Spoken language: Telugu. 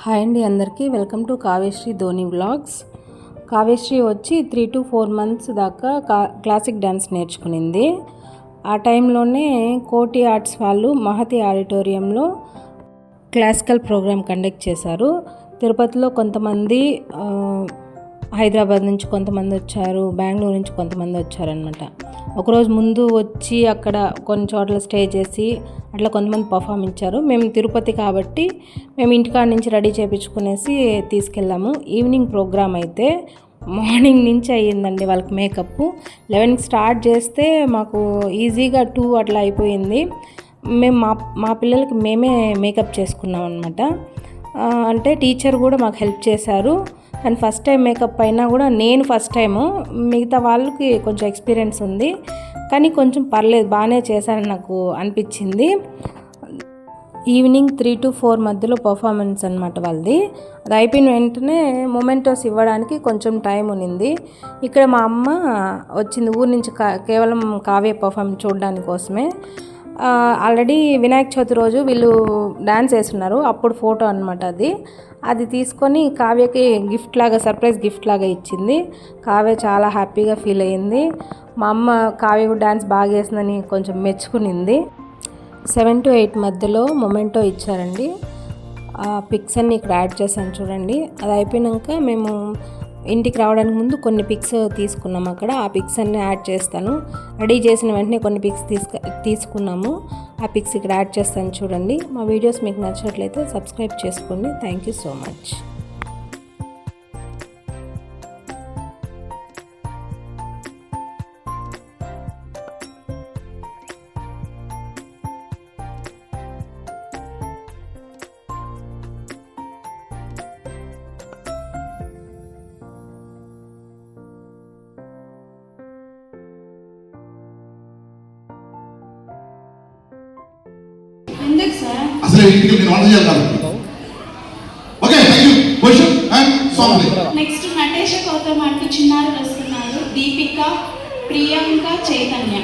హాయ్ అండి అందరికీ welcome to Kavyasri Dhoni vlogs. Kavyasri వచ్చి 3 to 4 months దాకా క్లాసిక్ డ్యాన్స్ నేర్చుకునింది. ఆ టైంలోనే కోటి ఆర్ట్స్ వాళ్ళు మహతి ఆడిటోరియంలో క్లాసికల్ ప్రోగ్రామ్ కండక్ట్ చేశారు. తిరుపతిలో కొంతమంది, హైదరాబాద్ నుంచి కొంతమంది వచ్చారు, బెంగళూరు నుంచి కొంతమంది వచ్చారనమాట. ఒకరోజు ముందు వచ్చి అక్కడ కొన్ని చోట్ల స్టే చేసి అట్లా కొంతమంది పర్ఫామ్ ఇచ్చారు. మేము తిరుపతి కాబట్టి మేము ఇంటికాడ నుంచి రెడీ చేయించుకునేసి తీసుకెళ్ళాము. ఈవినింగ్ ప్రోగ్రామ్ అయితే మార్నింగ్ నుంచి అయ్యిందండి వాళ్ళకి మేకప్. 11కి స్టార్ట్ చేస్తే మాకు ఈజీగా 2 అట్లా అయిపోయింది. మేము మా పిల్లలకి మేమే మేకప్ చేసుకున్నాం అనమాట. అంటే టీచర్ కూడా మాకు హెల్ప్ చేశారు. అండ్ ఫస్ట్ టైం మేకప్ అయినా కూడా నేను ఫస్ట్ టైము, మిగతా వాళ్ళకి కొంచెం ఎక్స్పీరియన్స్ ఉంది, కానీ కొంచెం పర్లేదు బాగానే చేశారని నాకు అనిపించింది. ఈవినింగ్ 3 to 4 మధ్యలో పర్ఫార్మెన్స్ అనమాట వాళ్ళది. అది అయిపోయిన వెంటనే మొమెంటోస్ ఇవ్వడానికి కొంచెం టైం ఉన్నింది. ఇక్కడ మా అమ్మ వచ్చింది ఊరి నుంచి కేవలం కావ్య పర్ఫార్మెన్స్ చూడడానికి కోసమే. ఆల్రెడీ వినాయక చవితి రోజు వీళ్ళు డ్యాన్స్ వేస్తున్నారు, అప్పుడు ఫోటో అనమాట అది తీసుకొని కావ్యకి గిఫ్ట్ లాగా, సర్ప్రైజ్ గిఫ్ట్ లాగా ఇచ్చింది. కావ్య చాలా హ్యాపీగా ఫీల్ అయ్యింది. మా అమ్మ కావ్య డ్యాన్స్ బాగా వేసిందని కొంచెం మెచ్చుకునింది. 7 to 8 మధ్యలో మొమెంటో ఇచ్చారండి. ఆ పిక్స్ అన్ని ఇక్కడ యాడ్ చేశాను చూడండి. అది అయిపోయాక మేము ఇంటికి రావడానికి ముందు కొన్ని పిక్స్ తీసుకున్నాము అక్కడ. ఆ పిక్స్ అన్నీ యాడ్ చేస్తాను. రెడీ చేసిన వెంటనే కొన్ని పిక్స్ తీసుకున్నాము. ఆ పిక్స్ ఇక్కడ యాడ్ చేస్తాను చూడండి. మా వీడియోస్ మీకు నచ్చినట్లయితే సబ్స్క్రైబ్ చేసుకోండి. Thank you so much. అసలు ఇంటికి నేను వంట చేయాలి కాబట్టి. Okay, thank you. Question and song. Next Natesh Gautam అంటూ చిన్నారు వస్తున్నారు. దీపిక, ప్రియాంక, చైతన్య.